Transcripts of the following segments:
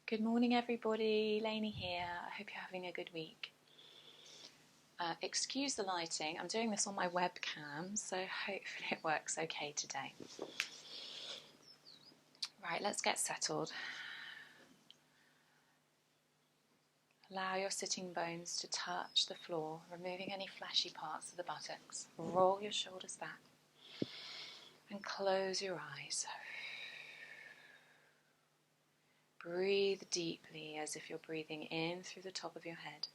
Good morning everybody, Lainey here. I hope you're having a good week. Excuse the lighting, I'm doing this on my webcam, so hopefully it works okay today. Right, let's get settled. Allow your sitting bones to touch the floor, removing any fleshy parts of the buttocks. Roll your shoulders back and close your eyes. Breathe deeply as if you're breathing in through the top of your head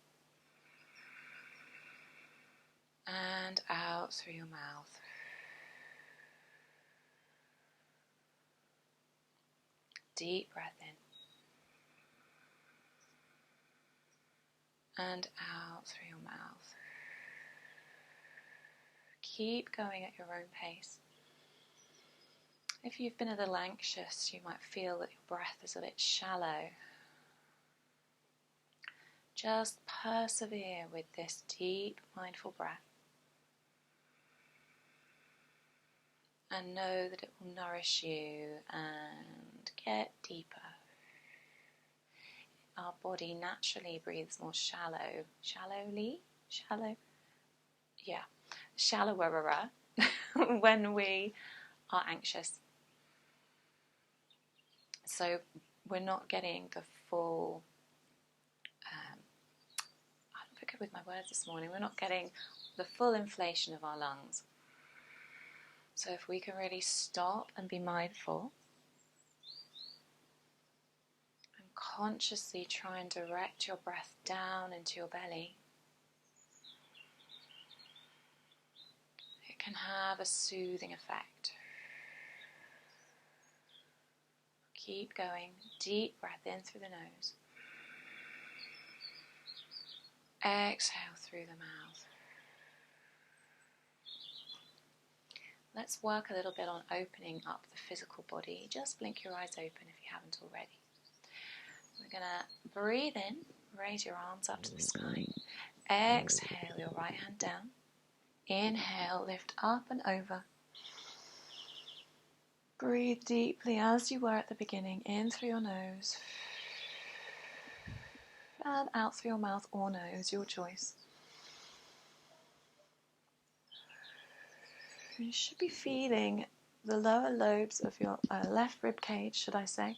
and out through your mouth. Deep breath in and out through your mouth. Keep going at your own pace. If you've been a little anxious, you might feel that your breath is a bit shallow. Just persevere with this deep, mindful breath and know that it will nourish you and get deeper. Our body naturally breathes more shallower when we are anxious. So we're not getting the full, I'm not good with my words this morning, we're not getting the full inflation of our lungs. So if we can really stop and be mindful and consciously try and direct your breath down into your belly, it can have a soothing effect. Keep going, deep breath in through the nose. Exhale through the mouth. Let's work a little bit on opening up the physical body. Just blink your eyes open if you haven't already. We're going to breathe in, raise your arms up to the sky. Exhale your right hand down. Inhale, lift up and over. Breathe deeply as you were at the beginning, in through your nose and out through your mouth or nose, your choice. You should be feeling the lower lobes of your left rib cage, should I say,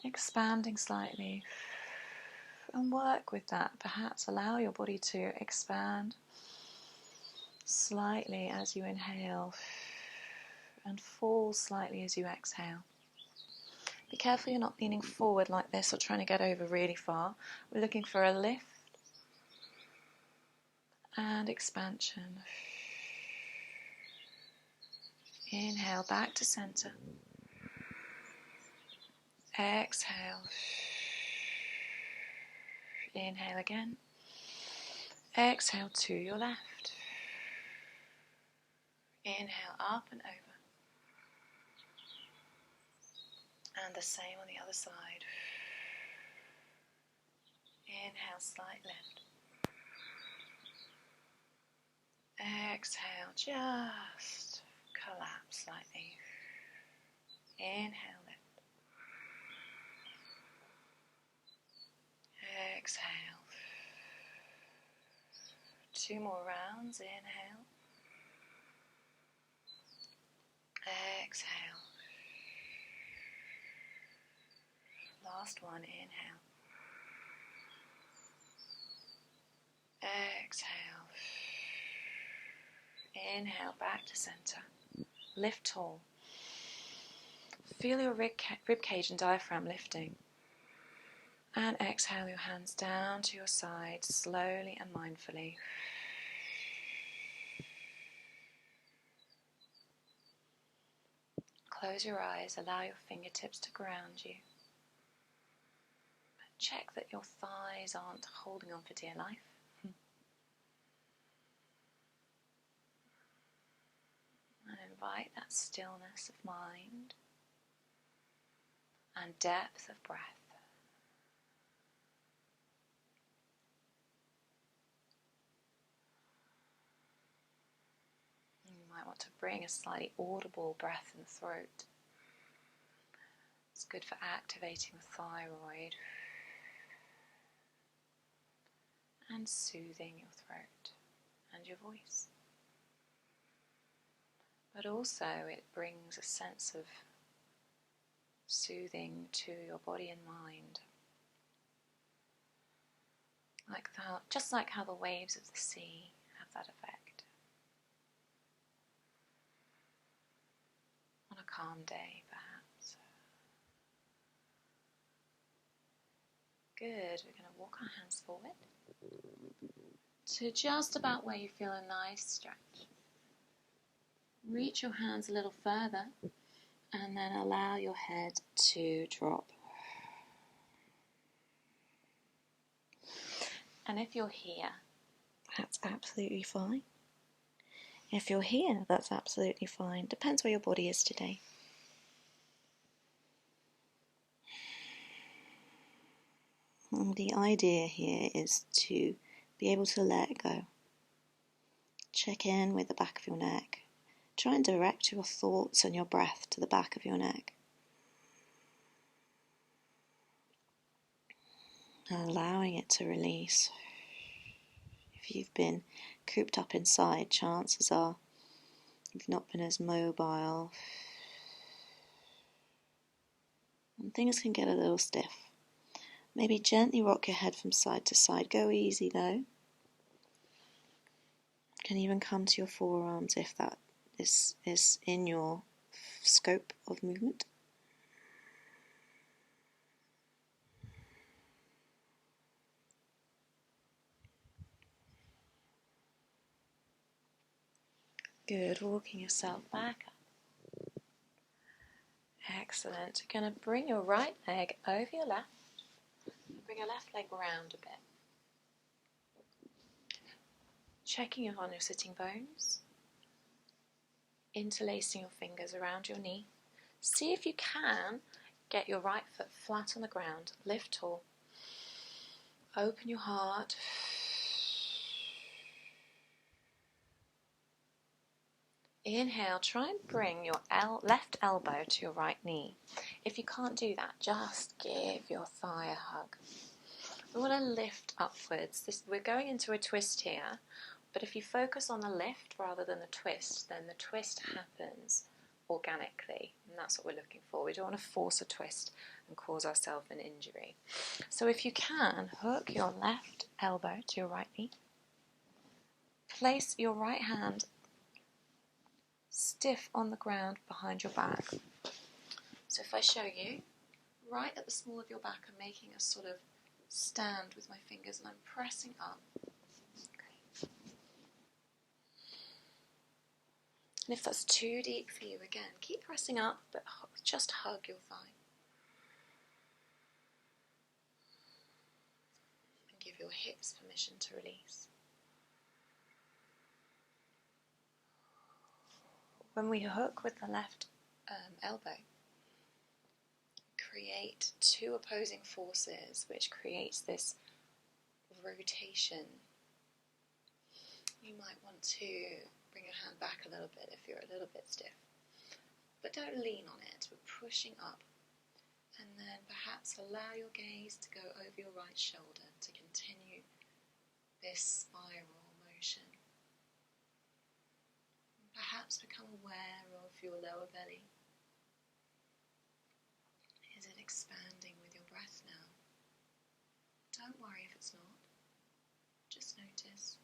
expanding slightly, and work with that. Perhaps allow your body to expand slightly as you inhale and fall slightly as you exhale. Be careful you're not leaning forward like this or trying to get over really far. We're looking for a lift and expansion. Inhale back to center. Exhale. Inhale again. Exhale to your left. Inhale up and over. And the same on the other side. Inhale, slight lift. Exhale, just collapse slightly. Inhale, lift. Exhale. 2 more rounds. Inhale. Exhale. Last one. Inhale. Exhale. Inhale back to center. Lift tall. Feel your rib cage and diaphragm lifting. And exhale your hands down to your side, slowly and mindfully. Close your eyes, allow your fingertips to ground you. Check that your thighs aren't holding on for dear life. And invite that stillness of mind and depth of breath. You might want to bring a slightly audible breath in the throat. It's good for activating the thyroid and soothing your throat and your voice. But also it brings a sense of soothing to your body and mind. Just like how the waves of the sea have that effect. On a calm day, perhaps. Good, we're going to walk our hands forward to just about where you feel a nice stretch. Reach your hands a little further and then allow your head to drop. And if you're here, that's absolutely fine. If you're here, that's absolutely fine. Depends where your body is today. And the idea here is to be able to let go. Check in with the back of your neck. Try and direct your thoughts and your breath to the back of your neck. Allowing it to release. If you've been cooped up inside, chances are you've not been as mobile. And things can get a little stiff. Maybe gently rock your head from side to side. Go easy though. You can even come to your forearms if that is in your scope of movement. Good, walking yourself back up. Excellent. You're going to bring your right leg over your left. Bring your left leg round a bit. Checking in on your sitting bones. Interlacing your fingers around your knee. See if you can get your right foot flat on the ground. Lift tall. Open your heart. Inhale, try and bring your left elbow to your right knee. If you can't do that, just give your thigh a hug. We want to lift upwards. We're going into a twist here, but if you focus on the lift rather than the twist, then the twist happens organically, and that's what we're looking for. We don't want to force a twist and cause ourselves an injury. So if you can, hook your left elbow to your right knee. Place your right hand stiff on the ground behind your back. So if I show you, right at the small of your back, I'm making a sort of stand with my fingers and I'm pressing up. Okay. And if that's too deep for you, again, keep pressing up, but just hug your thigh. And give your hips permission to release. When we hook with the left elbow, create two opposing forces, which creates this rotation. You might want to bring your hand back a little bit if you're a little bit stiff. But don't lean on it, we're pushing up. And then perhaps allow your gaze to go over your right shoulder to continue this spiral motion. Perhaps become aware of your lower belly. Is it expanding with your breath now? Don't worry if it's not. Just notice.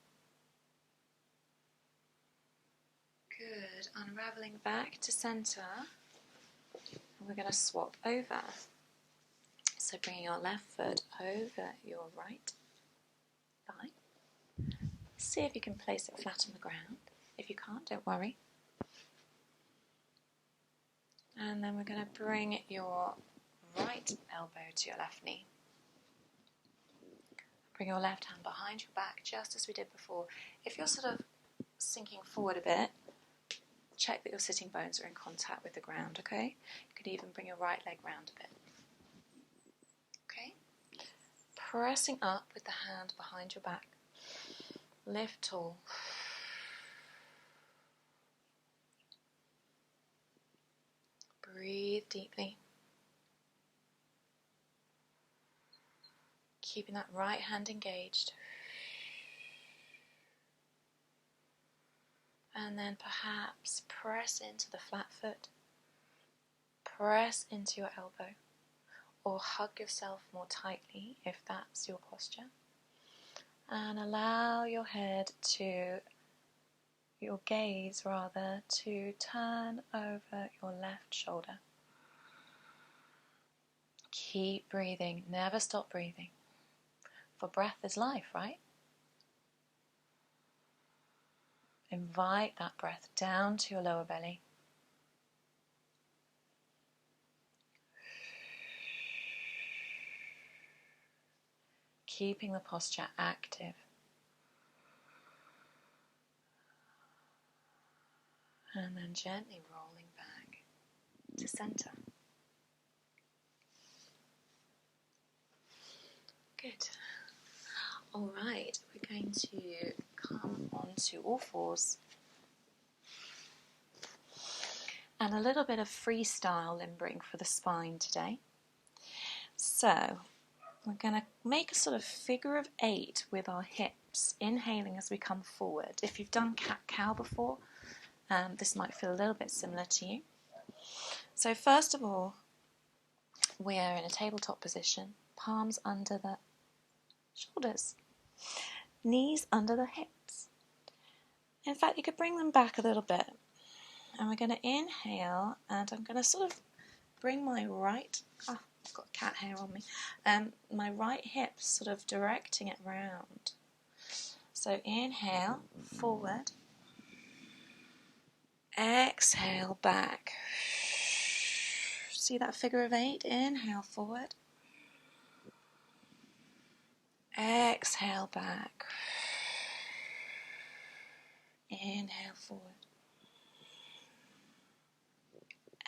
Good. Unraveling back to center. And we're going to swap over. So bringing your left foot over your right thigh. See if you can place it flat on the ground. If you can't, don't worry. And then we're going to bring your right elbow to your left knee. Bring your left hand behind your back, just as we did before. If you're sort of sinking forward a bit, check that your sitting bones are in contact with the ground, okay? You could even bring your right leg round a bit. Okay? Pressing up with the hand behind your back. Lift tall. Breathe deeply. Keeping that right hand engaged. And then perhaps press into the flat foot. Press into your elbow. Or hug yourself more tightly if that's your posture. And allow your gaze to turn over your left shoulder. Keep breathing, never stop breathing. For breath is life, right? Invite that breath down to your lower belly. Keeping the posture active. And then gently rolling back to center. Good. All right, we're going to come onto all fours. And a little bit of freestyle limbering for the spine today. So, we're going to make a sort of figure of 8 with our hips, inhaling as we come forward. If you've done cat-cow before, this might feel a little bit similar to you. So first of all, we are in a tabletop position, palms under the shoulders, knees under the hips. In fact, you could bring them back a little bit. And we're going to inhale, and I'm going to sort of bring my right, I've got cat hair on me, my right hip sort of directing it round. So inhale, forward. Exhale, back. See that figure of 8? Inhale, forward. Exhale, back. Inhale, forward.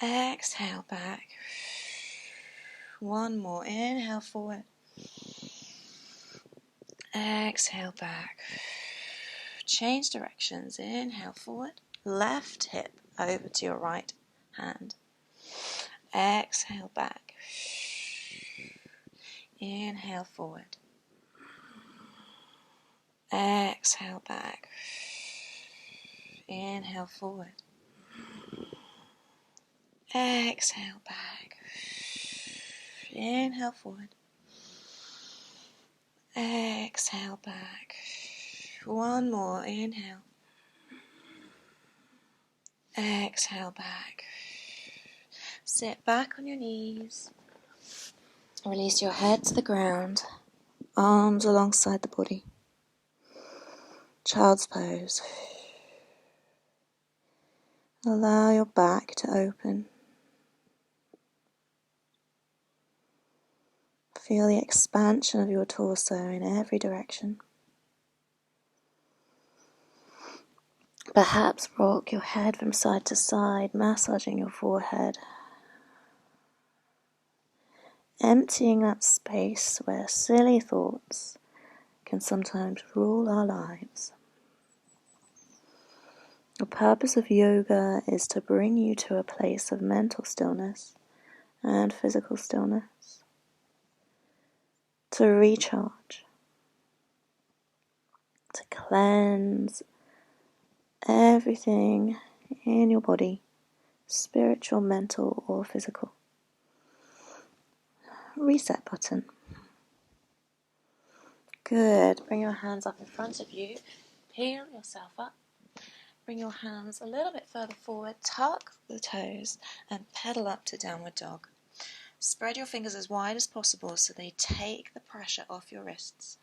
Exhale, back. One more. Inhale, forward. Exhale, back. Change directions. Inhale, forward. Left hip over to your right hand. Exhale, back. Inhale, forward. Exhale, back. Inhale, forward. Exhale, back. Inhale, forward. Exhale, back. One more. Inhale. Exhale, back. Sit back on your knees. Release your head to the ground. Arms alongside the body. Child's pose. Allow your back to open. Feel the expansion of your torso in every direction. Perhaps rock your head from side to side, massaging your forehead. Emptying that space where silly thoughts can sometimes rule our lives. The purpose of yoga is to bring you to a place of mental stillness and physical stillness. To recharge. To cleanse everything in your body, spiritual, mental, or physical. Reset button. Good. Bring your hands up in front of you. Peel yourself up. Bring your hands a little bit further forward. Tuck the toes and pedal up to downward dog. Spread your fingers as wide as possible so they take the pressure off your wrists.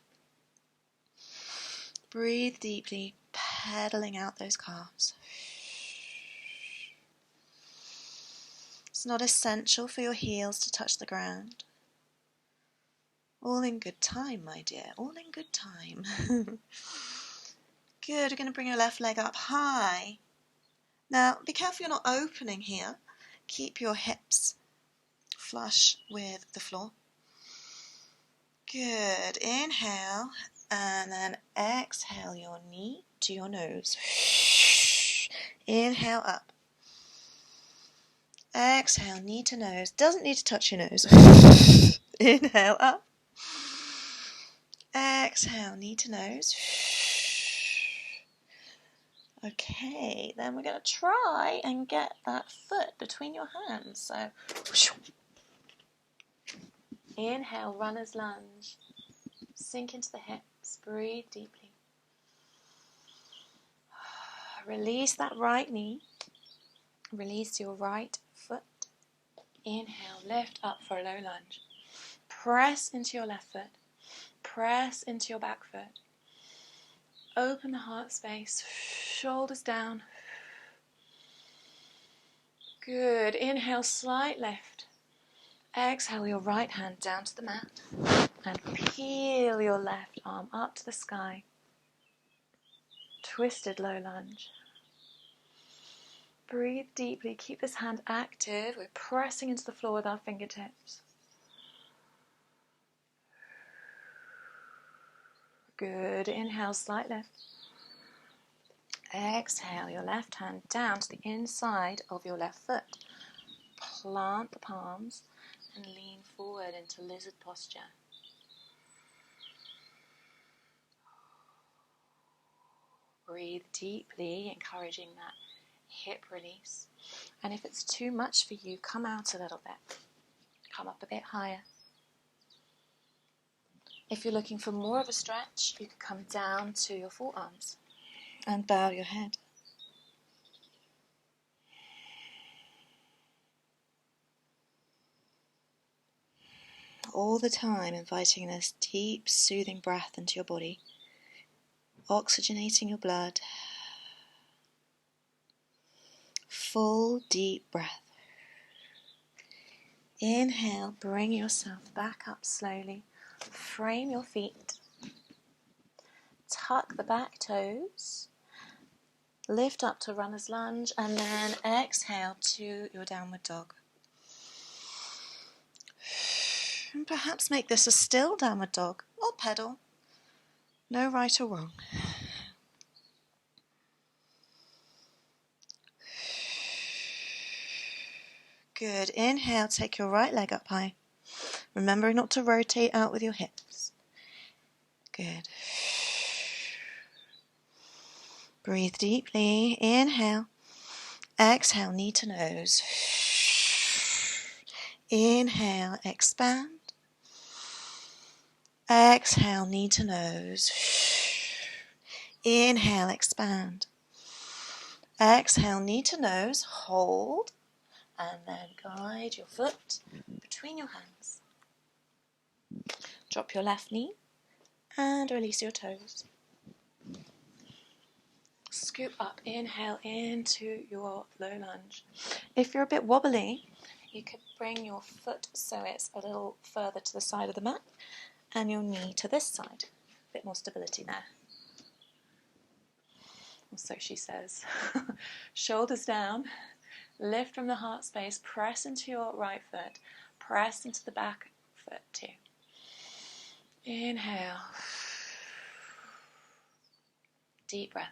Breathe deeply, pedaling out those calves. It's not essential for your heels to touch the ground. All in good time, my dear, all in good time. Good, we're going to bring your left leg up high. Now, be careful you're not opening here. Keep your hips flush with the floor. Good, inhale, and then exhale your knee to your nose. Inhale up. Exhale, knee to nose. Doesn't need to touch your nose. Inhale up. Exhale, knee to nose. Okay, then we're going to try and get that foot between your hands. So, inhale, runner's lunge. Sink into the hips, breathe deeply. Release that right knee. Release your right foot. Inhale, lift up for a low lunge. Press into your left foot. Press into your back foot. Open the heart space, shoulders down. Good. Inhale, slight lift. Exhale your right hand down to the mat and peel your left arm up to the sky. Twisted low lunge. Breathe deeply. Keep this hand active. We're pressing into the floor with our fingertips. Good. Inhale, slight lift. Exhale your left hand down to the inside of your left foot. Plant the palms and lean forward into lizard posture. Breathe deeply, encouraging that hip release. And if it's too much for you, come out a little bit. Come up a bit higher. If you're looking for more of a stretch, you can come down to your forearms and bow your head. All the time inviting this deep, soothing breath into your body, oxygenating your blood. Full, deep breath. Inhale, bring yourself back up slowly. Frame your feet. Tuck the back toes. Lift up to runner's lunge and then exhale to your downward dog. And perhaps make this a still downward dog or pedal. No right or wrong. Good. Inhale, take your right leg up high. Remembering not to rotate out with your hips. Good. Breathe deeply. Inhale. Exhale, knee to nose. Inhale, expand. Exhale, knee to nose. Inhale, expand. Exhale, knee to nose. Hold. And then guide your foot between your hands. Drop your left knee and release your toes. Scoop up, inhale into your low lunge. If you're a bit wobbly, you could bring your foot so it's a little further to the side of the mat and your knee to this side. A bit more stability there. Or so she says. Shoulders down, lift from the heart space, press into your right foot, press into the back foot too. Inhale. Deep breath.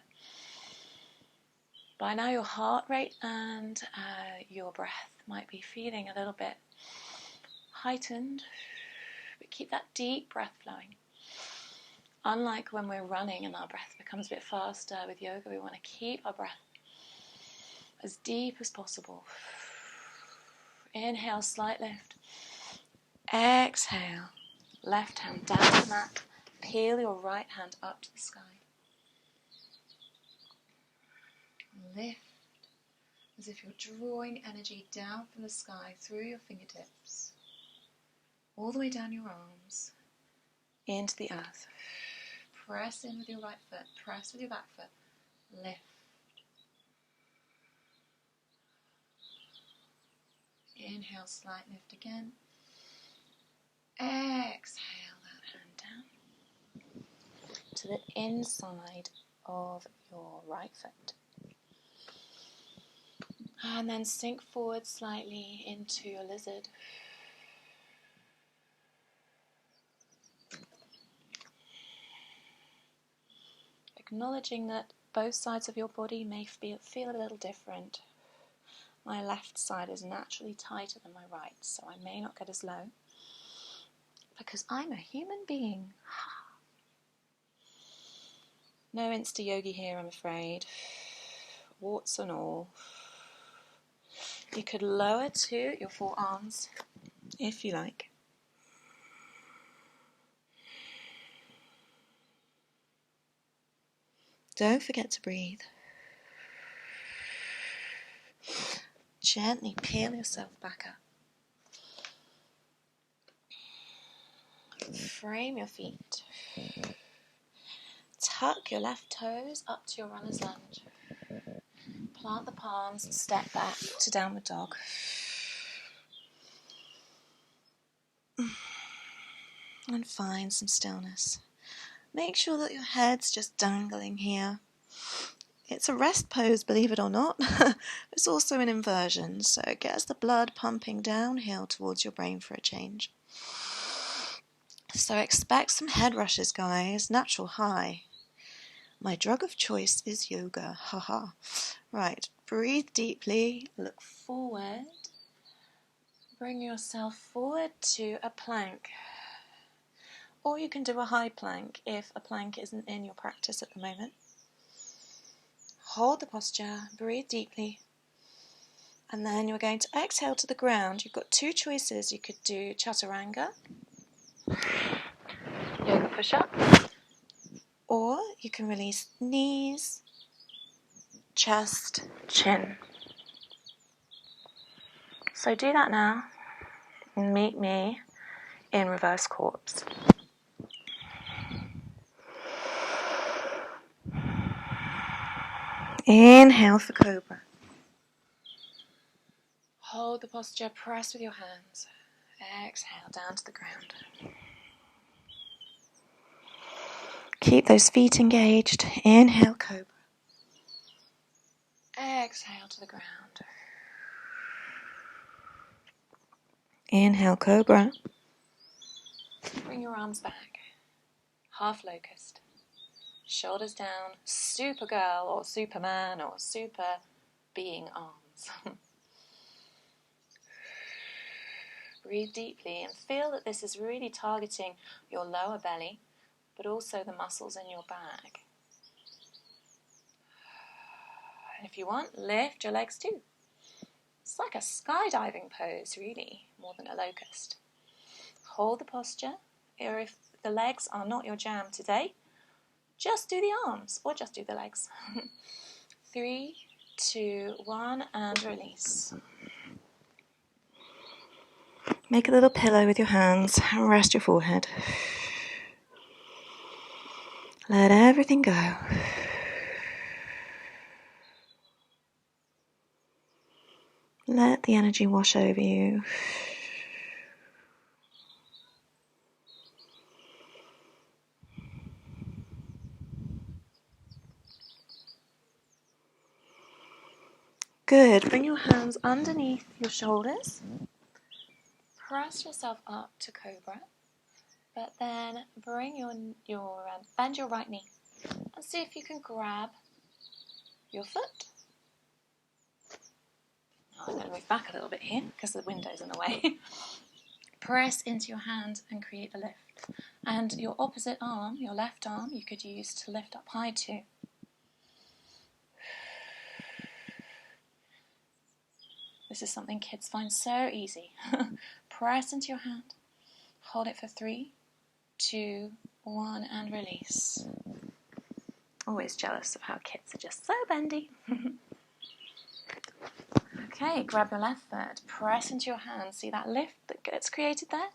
By now your heart rate and your breath might be feeling a little bit heightened, but keep that deep breath flowing. Unlike when we're running and our breath becomes a bit faster, with yoga we want to keep our breath as deep as possible. Inhale, slight lift. Exhale, left hand down to the mat. Peel your right hand up to the sky. Lift as if you're drawing energy down from the sky through your fingertips, all the way down your arms, into the earth. Press in with your right foot, press with your back foot, lift. Inhale, slight lift again. Exhale that hand down to the inside of your right foot. And then sink forward slightly into your lizard. Acknowledging that both sides of your body may feel a little different. My left side is naturally tighter than my right, so I may not get as low because I'm a human being. No Insta yogi here, I'm afraid. Warts and all. You could lower to your forearms if you like. Don't forget to breathe. Gently peel yourself back up. Frame your feet. Tuck your left toes up to your runner's lunge. Plant the palms and step back to downward dog. And find some stillness. Make sure that your head's just dangling here. It's a rest pose, believe it or not. It's also an inversion, so it gets the blood pumping downhill towards your brain for a change. So expect some head rushes, guys. Natural high. My drug of choice is yoga. Haha. Right, breathe deeply. Look forward. Bring yourself forward to a plank. Or you can do a high plank if a plank isn't in your practice at the moment. Hold the posture, breathe deeply, and then you're going to exhale to the ground. You've got two choices. You could do chaturanga, yoga push-up, or you can release knees, chest, chin. So do that now, and meet me in reverse corpse. Inhale for cobra. Hold the posture, press with your hands. Exhale down to the ground. Keep those feet engaged. Inhale, cobra. Exhale to the ground. Inhale, cobra. Bring your arms back. Half locust. Shoulders down. Supergirl or Superman or super being arms. Breathe deeply and feel that this is really targeting your lower belly, but also the muscles in your back. And if you want, lift your legs too. It's like a skydiving pose, really, more than a locust. Hold the posture, or if the legs are not your jam today, just do the arms, or just do the legs. 3, 2, 1, and release. Make a little pillow with your hands and rest your forehead. Let everything go. Let the energy wash over you. Good. Bring your hands underneath your shoulders. Press yourself up to cobra. But then bring bend your right knee and see if you can grab your foot. Now I'm going to move back a little bit here because the window's in the way. Press into your hand and create a lift. And your opposite arm, your left arm, you could use to lift up high too. This is something kids find so easy. Press into your hand. Hold it for 3, 2, 1, and release. Always jealous of how kids are just so bendy. Okay, grab your left foot. Press into your hand. See that lift that gets created there?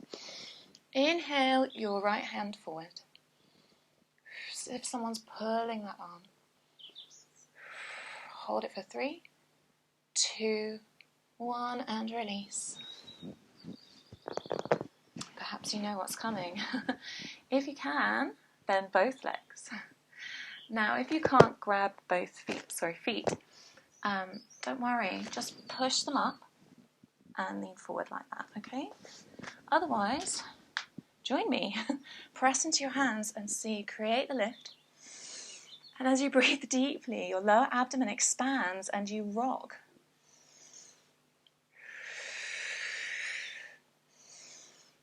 Inhale your right hand forward. As if someone's pulling that arm. Hold it for 3, 2, 1, and release. Perhaps you know what's coming. If you can, bend both legs. Now, if you can't grab both feet, don't worry. Just push them up and lean forward like that, okay? Otherwise, join me. Press into your hands and create the lift. And as you breathe deeply, your lower abdomen expands and you rock.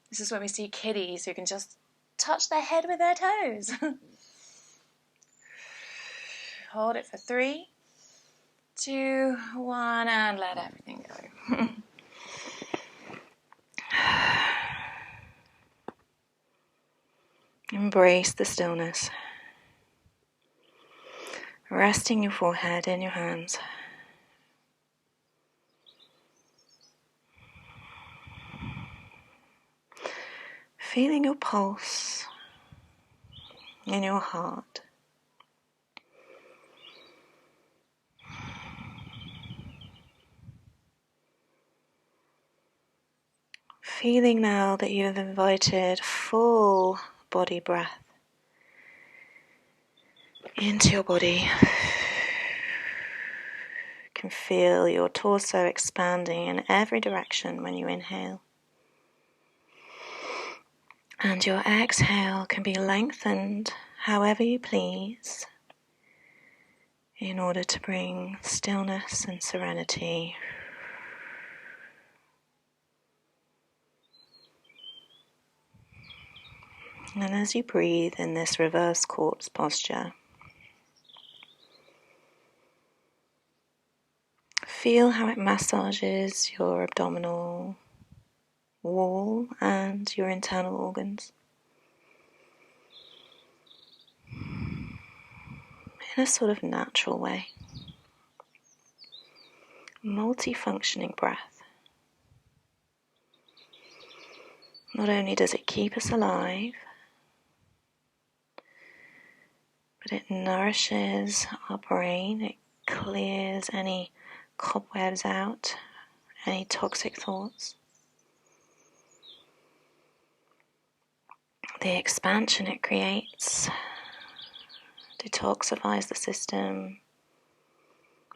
This is where we see kiddies who can just touch their head with their toes. Hold it for 3, 2, 1, and let everything go. Embrace the stillness. Resting your forehead in your hands. Feeling your pulse in your heart. Feeling now that you have invited full body breath into your body. You can feel your torso expanding in every direction when you inhale. And your exhale can be lengthened however you please in order to bring stillness and serenity. And as you breathe in this reverse corpse posture, feel how it massages your abdominal wall and your internal organs in a sort of natural way. Multifunctioning breath. Not only does it keep us alive, but it nourishes our brain, it clears any cobwebs out, any toxic thoughts. The expansion it creates detoxifies the system,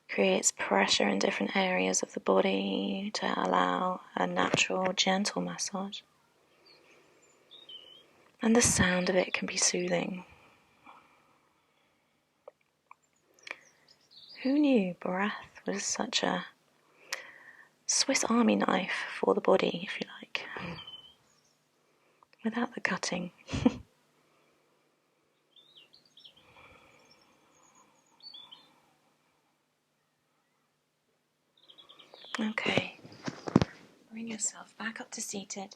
creates pressure in different areas of the body to allow a natural, gentle massage. And the sound of it can be soothing. Who knew breath was such a Swiss Army knife for the body, if you like, without the cutting. Okay, bring yourself back up to seated.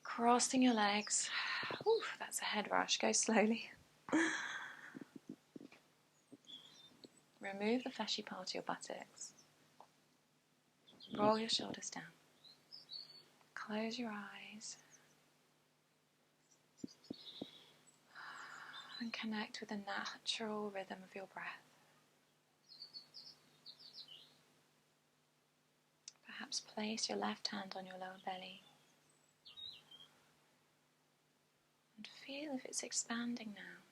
Crossing your legs. Ooh, that's a head rush. Go slowly. Remove the fleshy part of your buttocks. Roll your shoulders down. Close your eyes. And connect with the natural rhythm of your breath. Perhaps place your left hand on your lower belly. And feel if it's expanding now.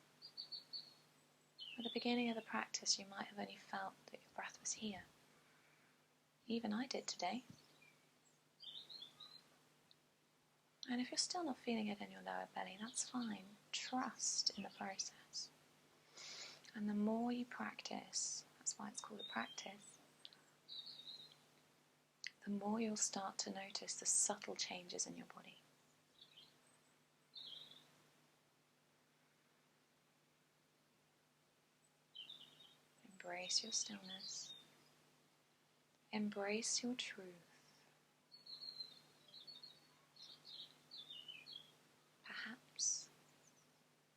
At the beginning of the practice, you might have only felt that your breath was here. Even I did today. And if you're still not feeling it in your lower belly, that's fine. Trust in the process. And the more you practice, that's why it's called a practice, the more you'll start to notice the subtle changes in your body. Embrace your stillness. Embrace your truth. Perhaps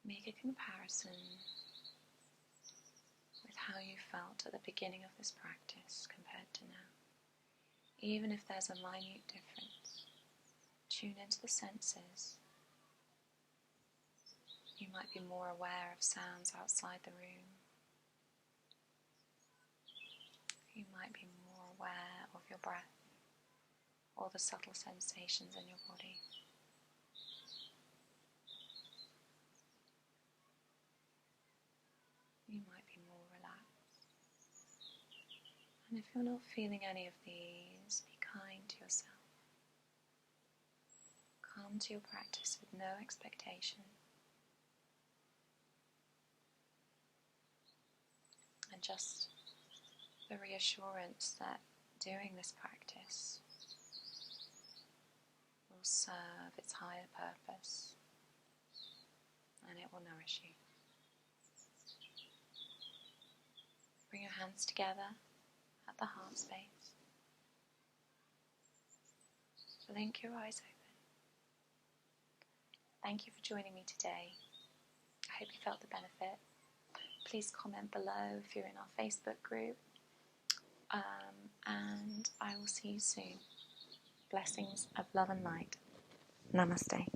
make a comparison with how you felt at the beginning of this practice compared to now. Even if there's a minute difference, tune into the senses. You might be more aware of sounds outside the room. You might be more aware of your breath or the subtle sensations in your body. You might be more relaxed. And if you're not feeling any of these, be kind to yourself. Come to your practice with no expectation. And just the reassurance that doing this practice will serve its higher purpose, and it will nourish you. Bring your hands together at the heart space. Blink your eyes open. Thank you for joining me today. I hope you felt the benefit. Please comment below if you're in our Facebook group. And I will see you soon. Blessings of love and light. Namaste.